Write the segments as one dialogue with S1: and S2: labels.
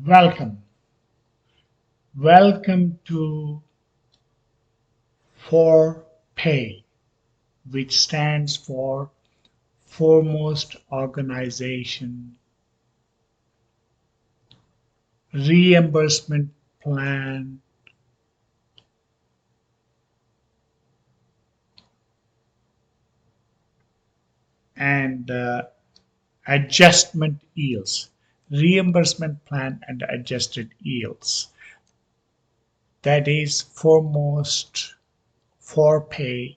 S1: Welcome. Welcome to ForPay, which stands for Foremost Organization Reimbursement Plan and Adjustment Yields. Reimbursement Plan and Adjusted Yields. That is foremost forpay.org.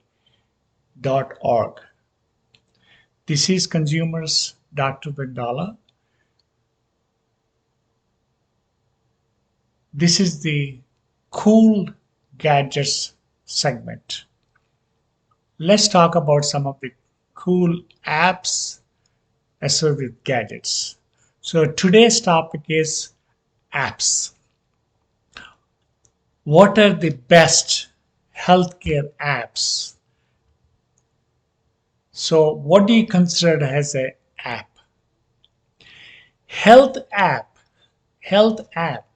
S1: This is consumers Dr. Vendala. This is the cool gadgets segment. Let's talk about some of the cool apps associated with gadgets. So today's topic is apps. What are the best healthcare apps? So what do you consider as an app? Health app. Health app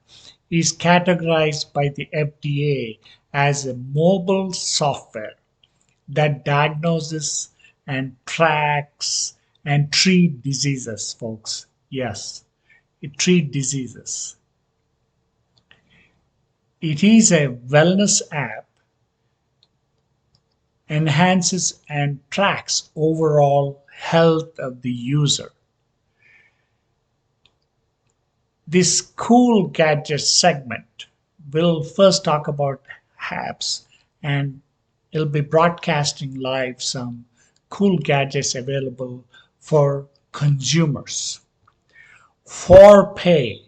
S1: is categorized by the FDA as a mobile software that diagnoses and tracks and treat diseases, folks. Yes, it treats diseases. It is a wellness app, enhances and tracks overall health of the user. This cool gadget segment will first talk about apps, and it'll be broadcasting live some cool gadgets available for consumers. Forpay.org.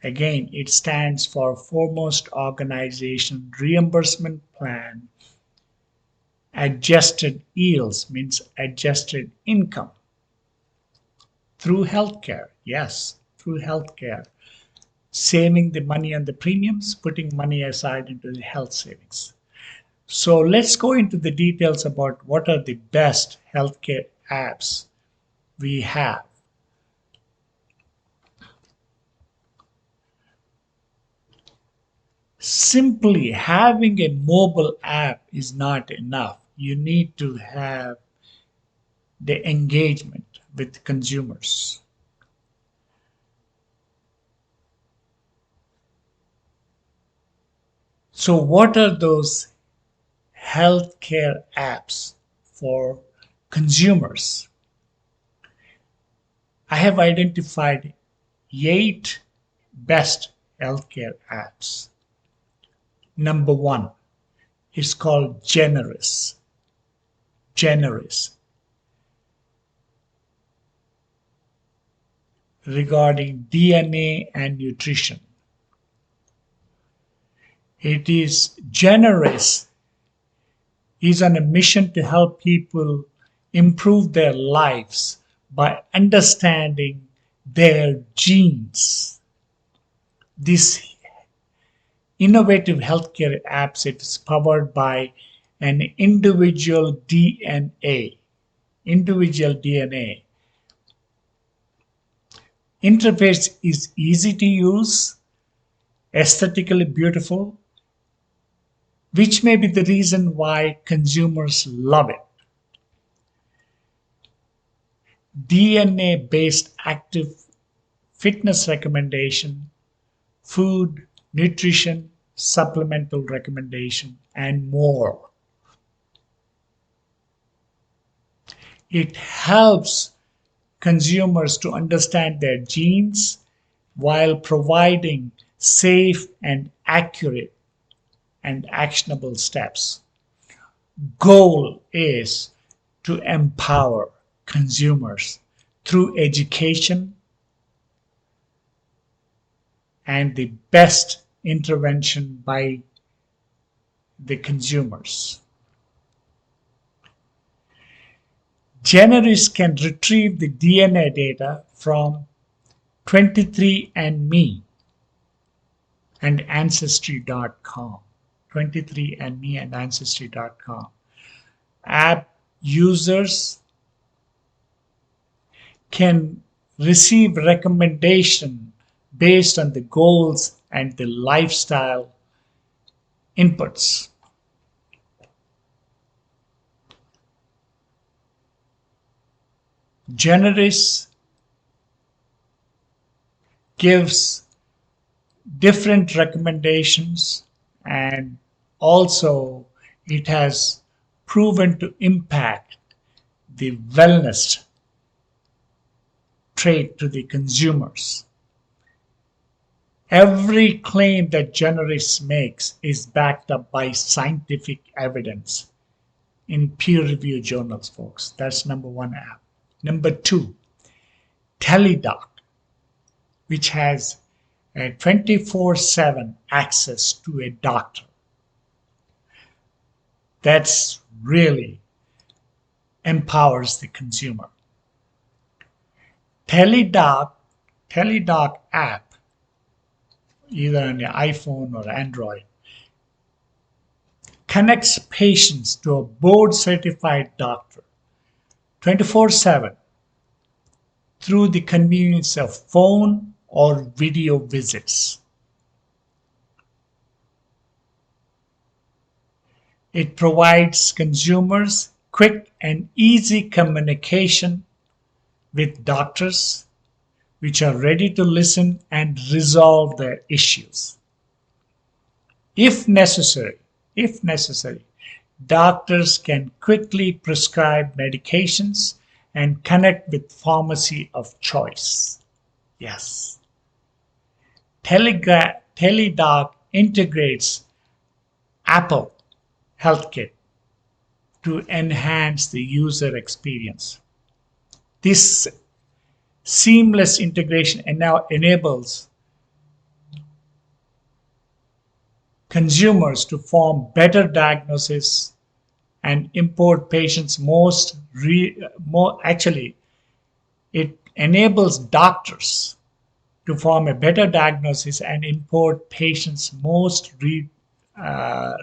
S1: Again, it stands for Foremost Organization Reimbursement Plan. Adjusted yields means adjusted income through healthcare. Yes, through healthcare. Saving the money on the premiums, putting money aside into the health savings. So let's go into the details about what are the best healthcare apps we have. Simply having a mobile app is not enough. You need to have the engagement with consumers. So what are those healthcare apps for consumers? I have identified 8 best healthcare apps. Number 1 is called Generis. Generis. Regarding DNA and nutrition. It is Generis is on a mission to help people improve their lives by understanding their genes. This innovative healthcare apps, it is powered by an individual DNA. Individual DNA. Interface is easy to use, aesthetically beautiful, which may be the reason why consumers love it. DNA-based active fitness recommendation, food, nutrition, supplemental recommendation, and more. It helps consumers to understand their genes while providing safe and accurate and actionable steps. Goal is to empower consumers through education and the best intervention by the consumers. Generis can retrieve the DNA data from 23andMe and Ancestry.com. 23andMe and Ancestry.com. App users can receive recommendation based on the goals and the lifestyle inputs. Generis gives different recommendations, and also it has proven to impact the wellness trait to the consumers. Every claim that Generis makes is backed up by scientific evidence in peer-reviewed journals, folks. That's number one app. Number two, Teledoc, which has a 24/7 access to a doctor. That's really empowers the consumer. Teledoc app, either on your iPhone or Android, connects patients to a board-certified doctor 24/7 through the convenience of phone or video visits. It provides consumers quick and easy communication with doctors which are ready to listen and resolve their issues. If necessary, doctors can quickly prescribe medications and connect with pharmacy of choice. Yes. Teledoc integrates Apple HealthKit to enhance the user experience. This seamless integration now enables consumers to form better diagnosis and import patients it enables doctors to form a better diagnosis and import patients' most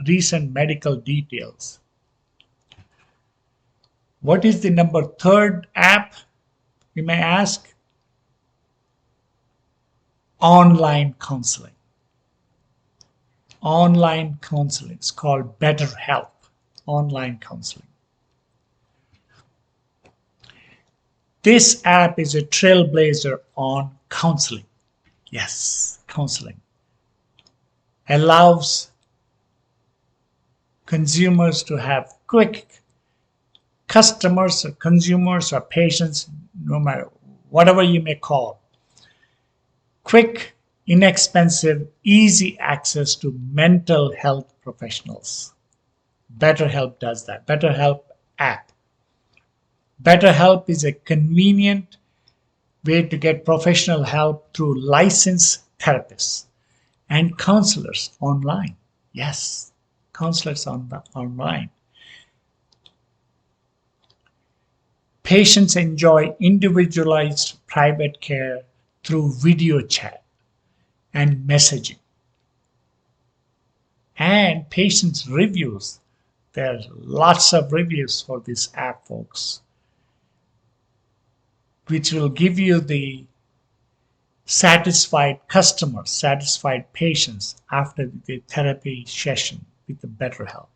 S1: recent medical details. What is the number third app, you may ask? Online counseling. Online counseling. It's called BetterHelp. Online counseling. This app is a trailblazer on counseling. Yes, counseling. Allows consumers to have quick customers or consumers or patients, no matter whatever you may call, quick, inexpensive, easy access to mental health professionals. BetterHelp does that. BetterHelp app. BetterHelp is a convenient way to get professional help through licensed therapists and counselors online. Yes, counselors online. Patients enjoy individualized private care through video chat and messaging. And patients' reviews. There are lots of reviews for this app, folks, which will give you the satisfied customers, satisfied patients after the therapy session with the BetterHelp.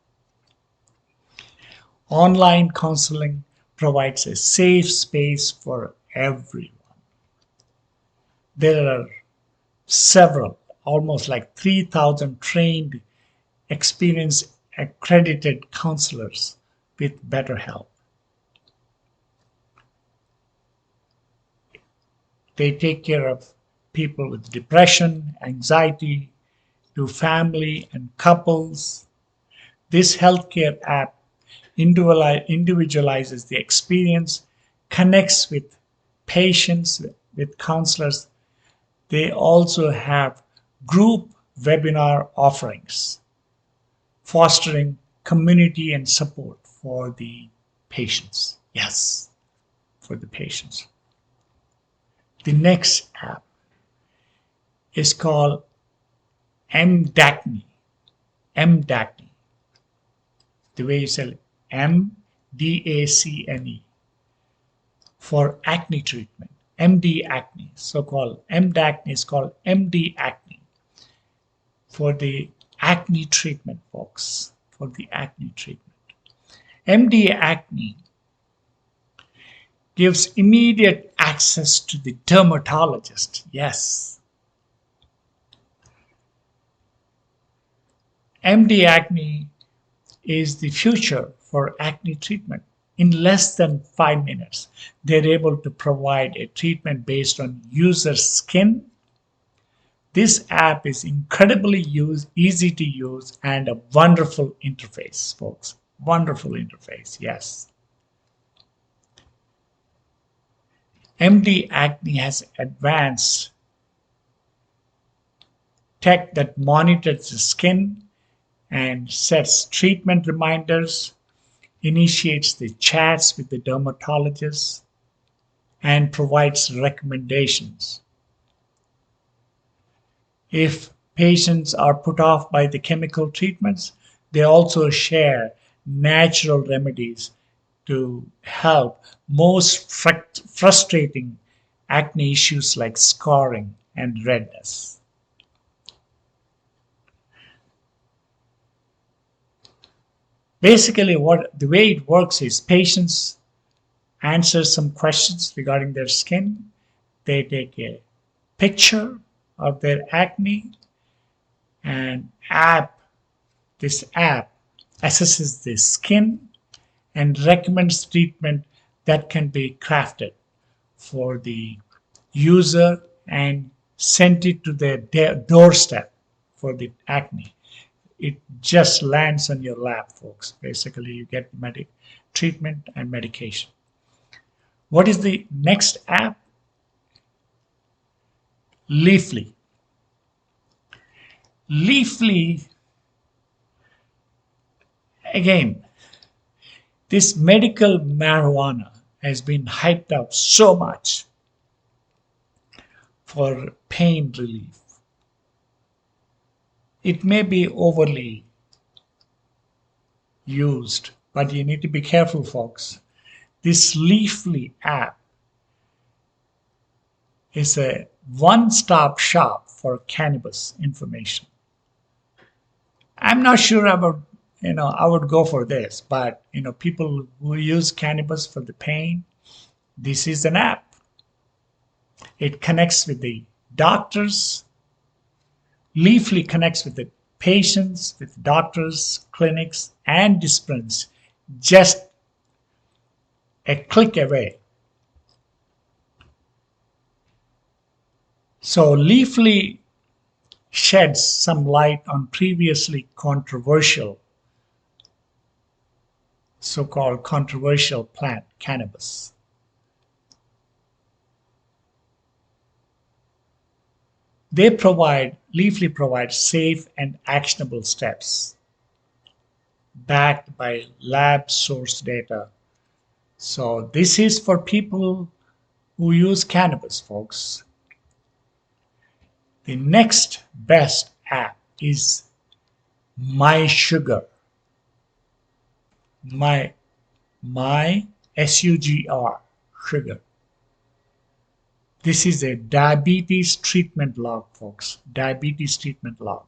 S1: Online counseling provides a safe space for everyone. There are several, almost like 3,000 trained, experienced, accredited counselors with BetterHelp. They take care of people with depression, anxiety, to family and couples. This healthcare app individualizes the experience, connects with patients, with counselors. They also have group webinar offerings, fostering community and support for the patients. Yes, for the patients. The next app is called MDACNE. MDACNE. The way you say MDACNE for acne treatment. MD acne, so-called MD acne is called MD acne for the acne treatment, folks, for the acne treatment. MD acne gives immediate access to the dermatologist. Yes. MD acne is the future for acne treatment. In less than 5 minutes, they're able to provide a treatment based on user skin. This app is incredibly easy to use and a wonderful interface, folks. Wonderful interface, yes. MD Acne has advanced tech that monitors the skin and sets treatment reminders, initiates the chats with the dermatologist, and provides recommendations. If patients are put off by the chemical treatments, they also share natural remedies to help most frustrating acne issues like scarring and redness. Basically, the way it works is patients answer some questions regarding their skin. They take a picture of their acne, and this app assesses the skin and recommends treatment that can be crafted for the user and sent it to their doorstep for the acne. It just lands on your lap, folks. Basically, you get treatment and medication. What is the next app? Leafly. Leafly, again, this medical marijuana has been hyped up so much for pain relief. It may be overly used, but you need to be careful, folks. This Leafly app is a one-stop shop for cannabis information. I'm not sure I would go for this, but people who use cannabis for the pain, this is an app. It connects with the doctors. Leafly connects with the patients, with doctors, clinics, and dispensaries just a click away. So Leafly sheds some light on previously controversial, so-called controversial plant, cannabis. Leafly provides safe and actionable steps backed by lab source data. So this is for people who use cannabis, folks. The next best app is MySugr. My SUGR, sugar. This is a diabetes treatment log, folks. Diabetes treatment log.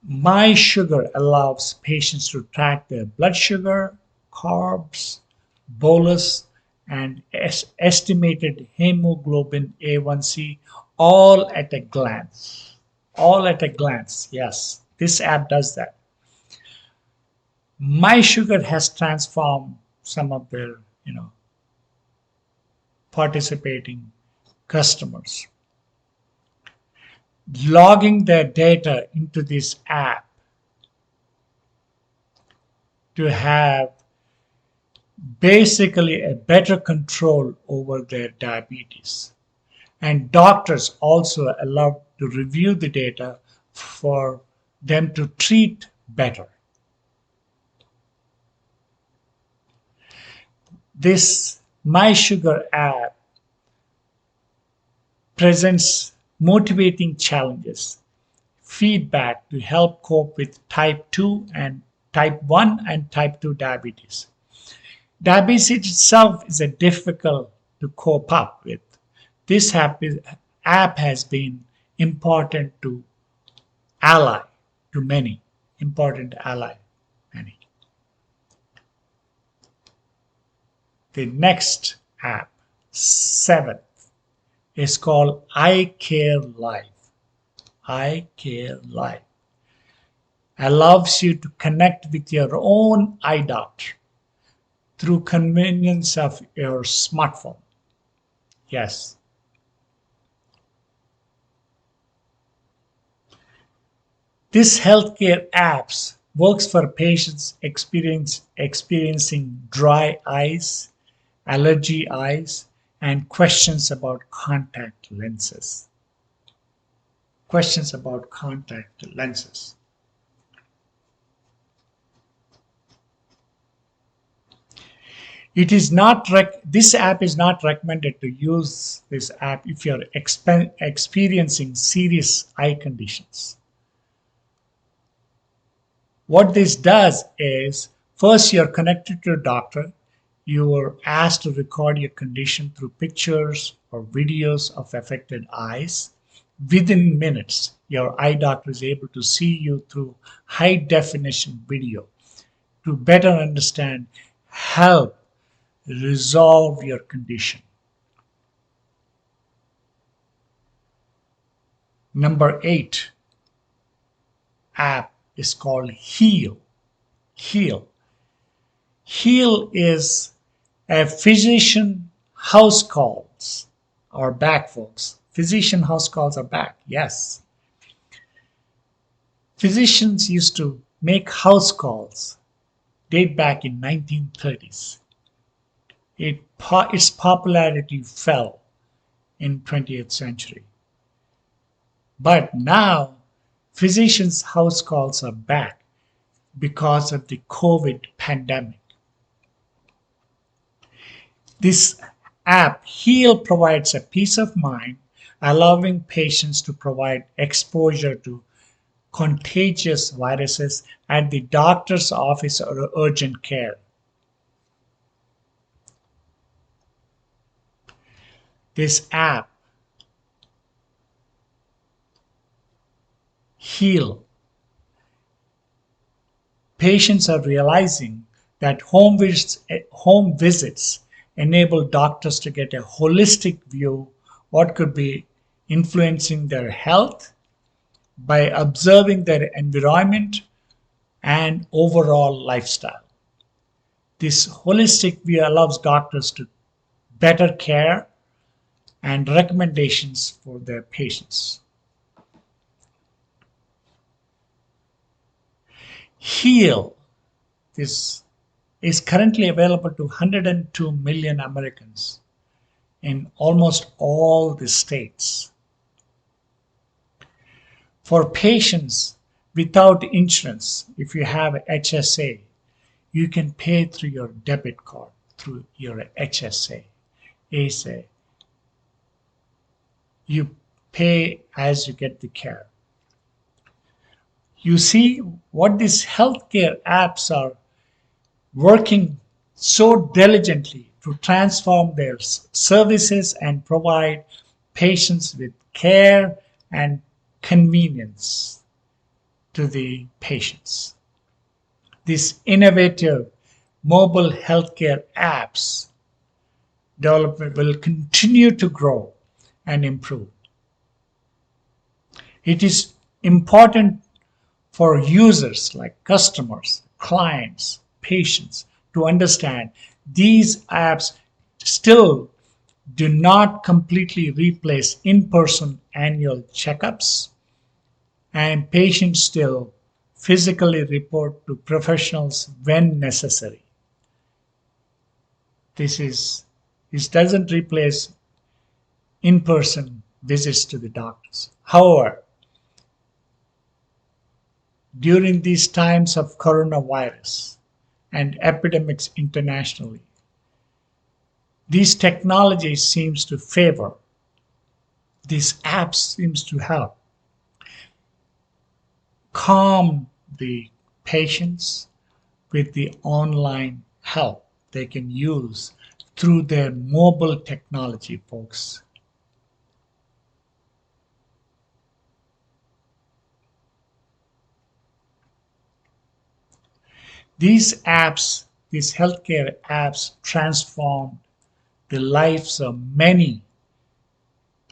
S1: MySugr allows patients to track their blood sugar, carbs, bolus, and estimated hemoglobin A1C all at a glance. All at a glance, yes. This app does that. MySugr has transformed some of their, participating customers. Logging their data into this app to have basically a better control over their diabetes. And doctors also allowed to review the data for them to treat better. This MySugr app presents motivating challenges, feedback to help cope with type 2 and type 1 and type 2 diabetes. Diabetes itself is a difficult to cope up with. This app has been important to ally to many, important ally many. The next app, seventh, is called iCare Life. iCare Life allows you to connect with your own eye doctor through convenience of your smartphone. Yes. This healthcare apps works for patients experiencing dry eyes, allergy eyes, and questions about contact lenses. Questions about contact lenses. This app is not recommended to use this app if you're experiencing serious eye conditions. What this does is, first you're connected to a doctor. You are asked to record your condition through pictures or videos of affected eyes. Within minutes, your eye doctor is able to see you through high definition video to better understand, help resolve your condition. Number 8 app is called Heal. Heal. Heal is a physician house calls are back, folks. Physician house calls are back. Yes. Physicians used to make house calls date back in 1930s. Its popularity fell in 20th century. But now physicians house calls are back because of the COVID pandemic. This app, Heal, provides a peace of mind, allowing patients to provide exposure to contagious viruses at the doctor's office or urgent care. This app, Heal, patients are realizing that home visits enable doctors to get a holistic view what could be influencing their health by observing their environment and overall lifestyle. This holistic view allows doctors to better care and recommendations for their patients. Heal is currently available to 102 million Americans in almost all the states. For patients without insurance, if you have HSA, you can pay through your debit card, through your HSA. ASA. You pay as you get the care. You see what these healthcare apps are working so diligently to transform their services and provide patients with care and convenience to the patients. These innovative mobile healthcare apps development will continue to grow and improve. It is important for users like customers, clients, patients to understand these apps still do not completely replace in-person annual checkups, and patients still physically report to professionals when necessary. This doesn't replace in-person visits to the doctors. However, during these times of coronavirus and epidemics internationally, these technologies seems to favor. These apps seems to help calm the patients, with the online help they can use through their mobile technology, folks. These apps, these healthcare apps, transform the lives of many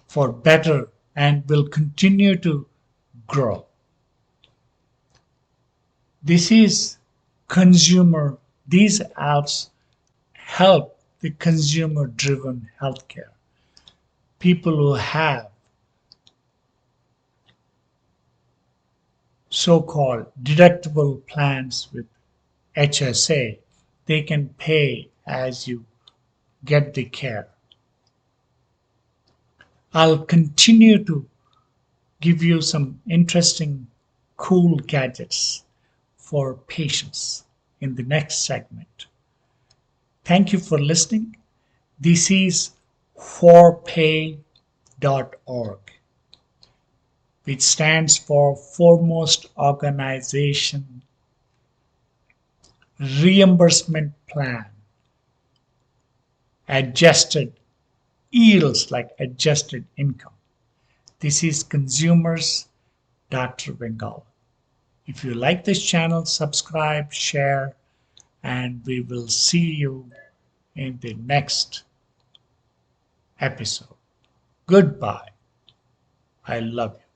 S1: for better and will continue to grow. This is consumer, these apps help the consumer driven healthcare. People who have so called deductible plans with HSA, they can pay as you get the care. I'll continue to give you some interesting, cool gadgets for patients in the next segment. Thank you for listening. This is forpay.org, which stands for Foremost Organization Reimbursement Plan. Adjusted yields like adjusted income. This is Consumers Dr. Bengal. If you like this channel, subscribe, share, and we will see you in the next episode. Goodbye. I love you.